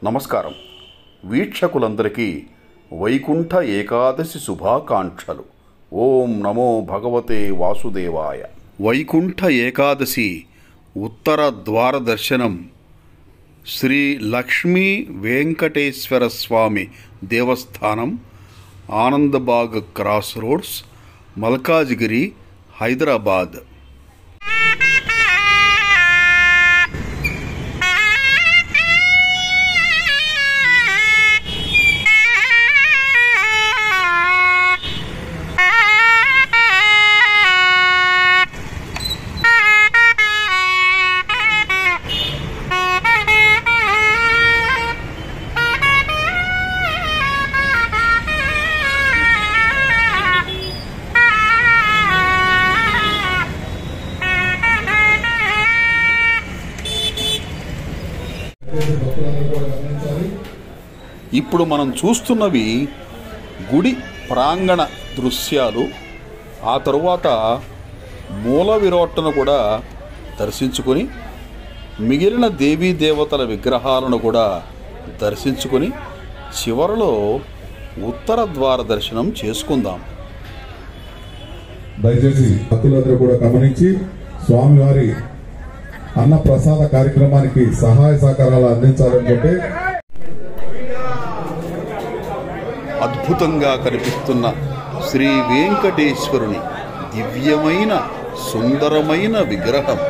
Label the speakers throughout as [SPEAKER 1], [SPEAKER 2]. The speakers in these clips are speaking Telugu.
[SPEAKER 1] నమస్కారం. వీక్షకులందరికీ వైకుంఠ ఏకాదశి శుభాకాంక్షలు. ఓం నమో భగవతే వాసుదేవాయ. వైకుంఠ ఏకాదశి ఉత్తర ద్వార దర్శనం శ్రీ లక్ష్మీ వెంకటేశ్వర స్వామి దేవస్థానం, ఆనందబాగ్ క్రాస్ రోడ్స్, మల్కాజ్గిరి, హైదరాబాద్. ఇప్పుడు మనం చూస్తున్నవి గుడి ప్రాంగణ దృశ్యాలు. ఆ తరువాత మూల విరాట్టును కూడా దర్శించుకొని మిగిలిన దేవీ దేవతల విగ్రహాలను కూడా దర్శించుకొని చివరలో ఉత్తర ద్వార దర్శనం చేసుకుందాం.
[SPEAKER 2] దయచేసి భక్తులందరూ కూడా గమనించి స్వామివారి అన్న ప్రసాద కార్యక్రమానికి సహాయ సహకారాలు అందించాలనుకుంటే
[SPEAKER 1] అద్భుతంగా కనిపిస్తున్న శ్రీ వెంకటేశ్వరుని దివ్యమైన సుందరమైన విగ్రహం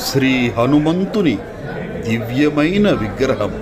[SPEAKER 1] శ్రీ హనుమంతుని దివ్యమైన విగ్రహం.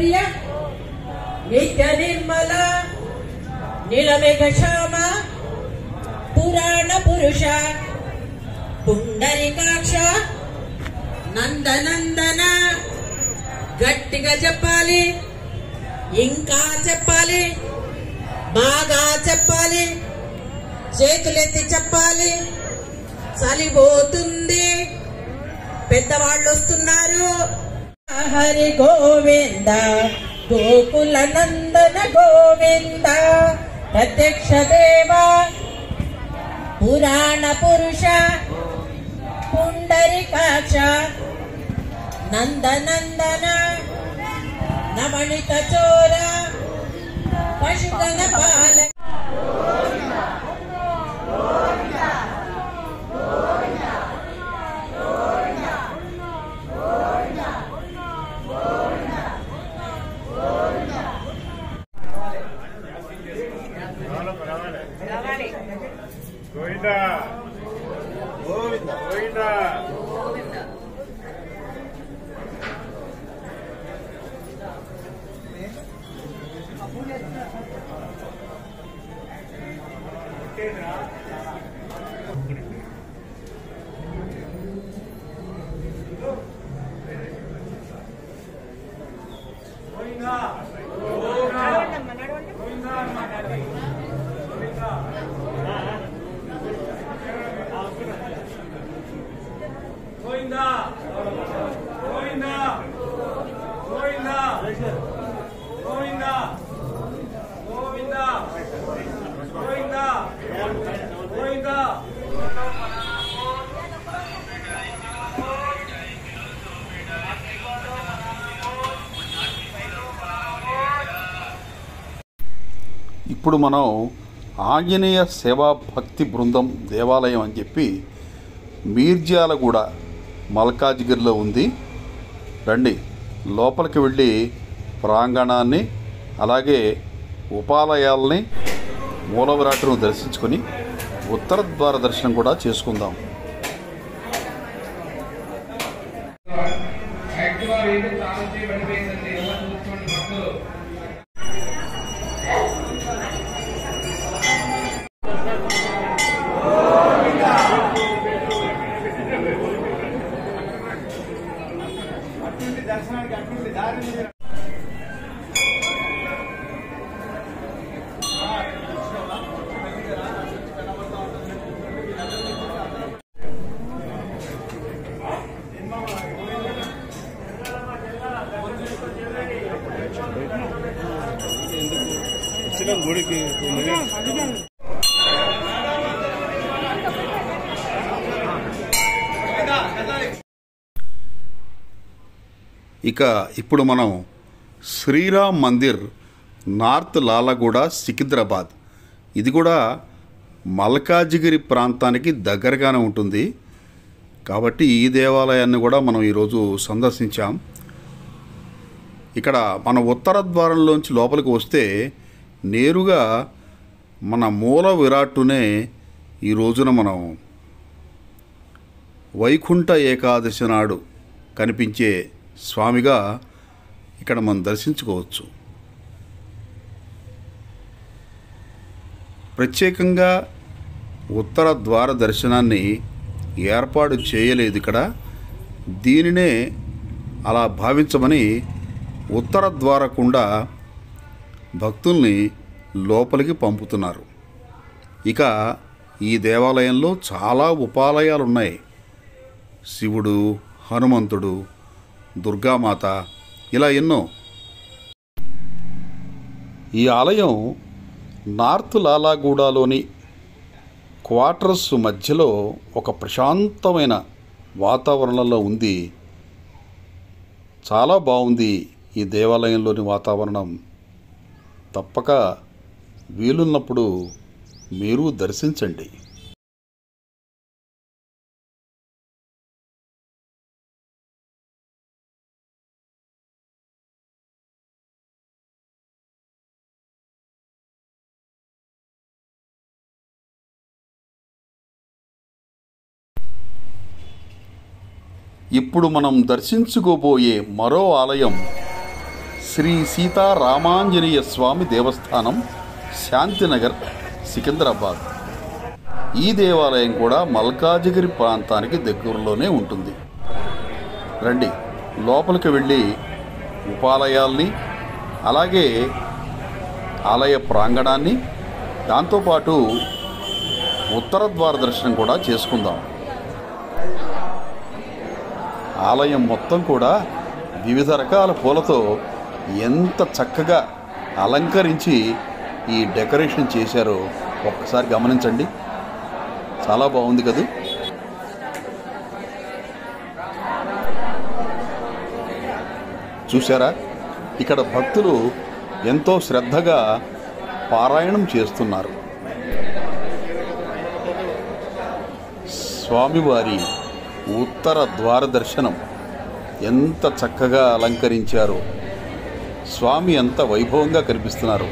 [SPEAKER 3] ప్రియ నిత్య నిర్మల నీలమేఘ శ్యామ పురాణ పురుష పుండరీకాక్ష నందనందన. గట్టిగా చెప్పాలి, ఇంకా చెప్పాలి, బాగా చెప్పాలి, చేతులెత్తి చెప్పాలి. చలిపోతుంది, పెద్దవాళ్ళు వస్తున్నారు. హరి గోవింద గోకుల నందన గోవింద ప్రత్యక్ష దేవ పురాణ పురుష పుండరీకాక్ష నందనందన నవనిత చోర పశుగణ పాల.
[SPEAKER 4] గోవిందా గోవిందా గోవిందా. గోవిందా గోవిందా గోవిందా గోవిందా గోవిందా గోవిందా గోవిందా.
[SPEAKER 1] ఇప్పుడు మనం ఆంజనేయ సేవా భక్తి బృందం దేవాలయం అని చెప్పి మీర్జాలగూడ మల్కాజ్గిరిలో ఉంది. రండి, లోపలికి వెళ్ళి ప్రాంగణాన్ని అలాగే ఉపాలయాల్ని మూల విరాట్ను దర్శించుకొని ఉత్తర ద్వార దర్శనం కూడా చేసుకుందాం. గుడికి ఇక ఇప్పుడు మనం శ్రీరామ్ మందిర్ నార్త్ లాలగూడ సికింద్రాబాద్, ఇది కూడా మల్కాజ్గిరి ప్రాంతానికి దగ్గరగానే ఉంటుంది కాబట్టి ఈ దేవాలయాన్ని కూడా మనం ఈరోజు సందర్శించాం. ఇక్కడ మన ఉత్తర ద్వారంలోంచి లోపలికి వస్తే నేరుగా మన మూల విరాట్టునే ఈ రోజున మనం వైకుంఠ ఏకాదశి నాడు కనిపించే స్వామిగా ఇక్కడ మనం దర్శించుకోవచ్చు. ప్రత్యేకంగా ఉత్తర ద్వార దర్శనాన్ని ఏర్పాటు చేయలేదు ఇక్కడ. దీనినే అలా భావించమని ఉత్తర ద్వారకుండా భక్తుల్ని లోపలికి పంపుతున్నారు. ఇక ఈ దేవాలయంలో చాలా ఉపాలయాలు ఉన్నాయి. శివుడు, హనుమంతుడు, దుర్గామాత, ఇలా ఎన్నో. ఈ ఆలయం నార్త్ లాలాగూడలోని క్వార్టర్స్ మధ్యలో ఒక ప్రశాంతమైన వాతావరణంలో ఉంది. చాలా బాగుంది ఈ దేవాలయంలోని వాతావరణం. తప్పక వీలున్నప్పుడు మీరు దర్శించండి. ఇప్పుడు మనం దర్శించుకోబోయే మరో ఆలయం శ్రీ సీతారామాంజనేయ స్వామి దేవస్థానం, శాంతినగర్, సికింద్రాబాద్. ఈ దేవాలయం కూడా మల్కాజిగిరి ప్రాంతానికి దగ్గరలోనే ఉంటుంది. రండి, లోపలికి వెళ్ళి ఉపాలయాల్ని, అలాగే ఆలయ ప్రాంగణాన్ని, దాంతోపాటు ఉత్తర ద్వార దర్శనం కూడా చేసుకుందాం. ఆలయం మొత్తం కూడా వివిధ రకాల పూలతో ఎంత చక్కగా అలంకరించి ఈ డెకరేషన్ చేశారో ఒక్కసారి గమనించండి. చాలా బాగుంది కదా. చూసారా, ఇక్కడ భక్తులు ఎంతో శ్రద్ధగా పారాయణం చేస్తున్నారు. స్వామివారి ఉత్తర ద్వార దర్శనం ఎంత చక్కగా అలంకరించారో, స్వామి ఎంత వైభవంగా కనిపిస్తున్నారు.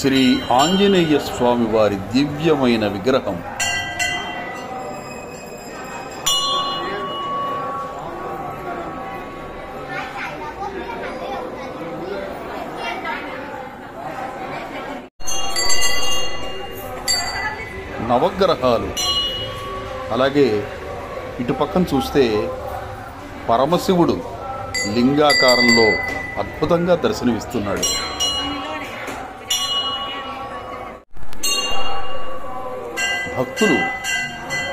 [SPEAKER 1] శ్రీ ఆంజనేయ స్వామి వారి దివ్యమైన విగ్రహం. నవగ్రహాలు, అలాగే ఇటు పక్కన చూస్తే పరమశివుడు లింగాకారంలో అద్భుతంగా దర్శనమిస్తున్నాడు. భక్తులు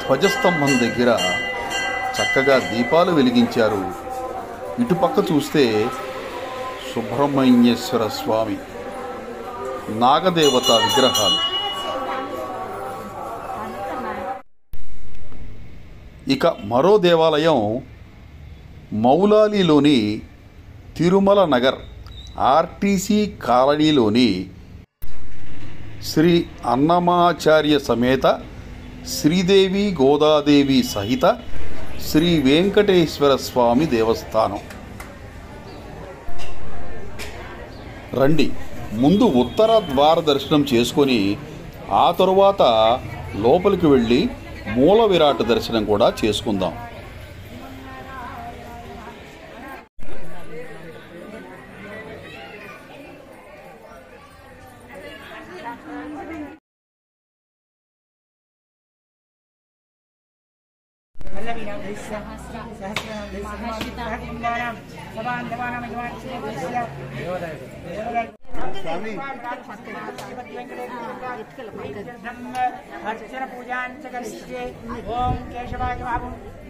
[SPEAKER 1] ధ్వజస్తంభం దగ్గర చక్కగా దీపాలు వెలిగించారు. ఇటుపక్క చూస్తే సుబ్రహ్మణ్యేశ్వర స్వామి, నాగదేవత విగ్రహాలు. ఇక మరో దేవాలయం మౌలాలిలోని తిరుమల నగర్ ఆర్టీసీ కాలనీలోని శ్రీ అన్నమాచార్య సమేత శ్రీదేవి గోదాదేవి సహిత శ్రీ వెంకటేశ్వర స్వామి దేవస్థానం. రండి, ముందు ఉత్తర ద్వార దర్శనం చేసుకొని ఆ తరువాత లోపలికి వెళ్ళి మూల విరాట్ దర్శనం కూడా చేసుకుందాం.
[SPEAKER 5] अर्चन पूजांच करिष्ये। ओम केशवाय नमः,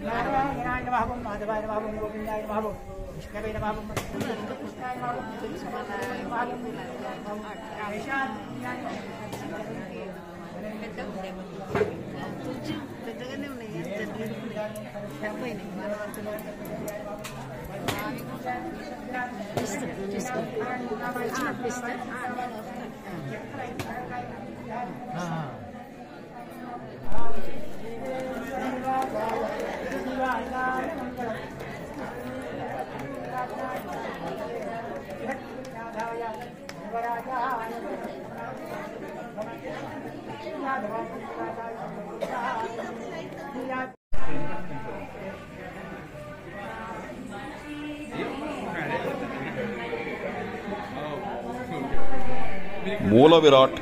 [SPEAKER 5] नारायणाय नमः, माधवाय नमः, गोविंदाय नमः, विष्णवे नमः, कृष्णाय नमः,
[SPEAKER 1] మూల విరాట్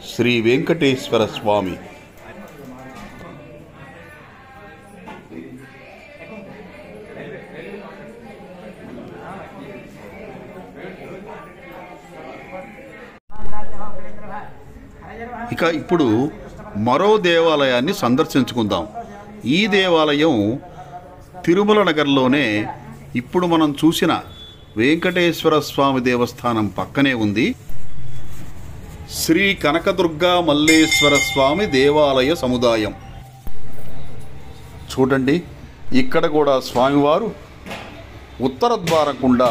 [SPEAKER 1] శ్రీ వెంకటేశ్వర స్వామి. ఇక ఇప్పుడు మరో దేవాలయాన్ని సందర్శించుకుందాం. ఈ దేవాలయం తిరుమల నగర్లోనే ఇప్పుడు మనం చూసిన వెంకటేశ్వర స్వామి దేవస్థానం పక్కనే ఉంది. శ్రీ కనకదుర్గా మల్లేశ్వర స్వామి దేవాలయ సముదాయం. చూడండి, ఇక్కడ కూడా స్వామివారు ఉత్తర ద్వారం గుండా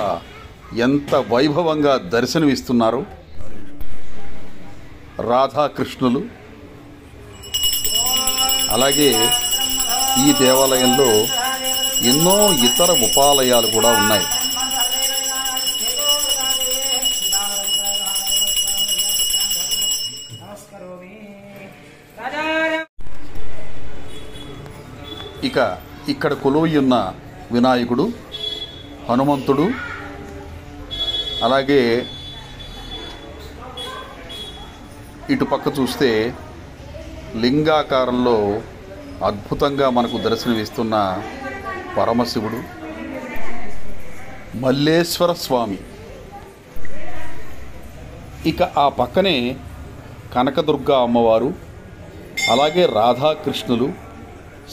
[SPEAKER 1] ఎంత వైభవంగా దర్శనమిస్తున్నారు. రాధాకృష్ణులు. అలాగే ఈ దేవాలయంలో ఎన్నో ఇతర ఉపాలయాలు కూడా ఉన్నాయి. ఇక ఇక్కడ కొలువై ఉన్న వినాయకుడు, హనుమంతుడు, అలాగే ఇటు పక్క చూస్తే లింగాకారంలో అద్భుతంగా మనకు దర్శనమిస్తున్న పరమశివుడు, మల్లేశ్వర స్వామి. ఇక ఆ పక్కనే కనకదుర్గ అమ్మవారు, అలాగే రాధాకృష్ణులు,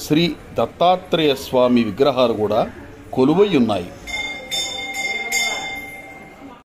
[SPEAKER 1] శ్రీ దత్తాత్రేయ స్వామి విగ్రహాలు కూడా కొలువై ఉన్నాయి.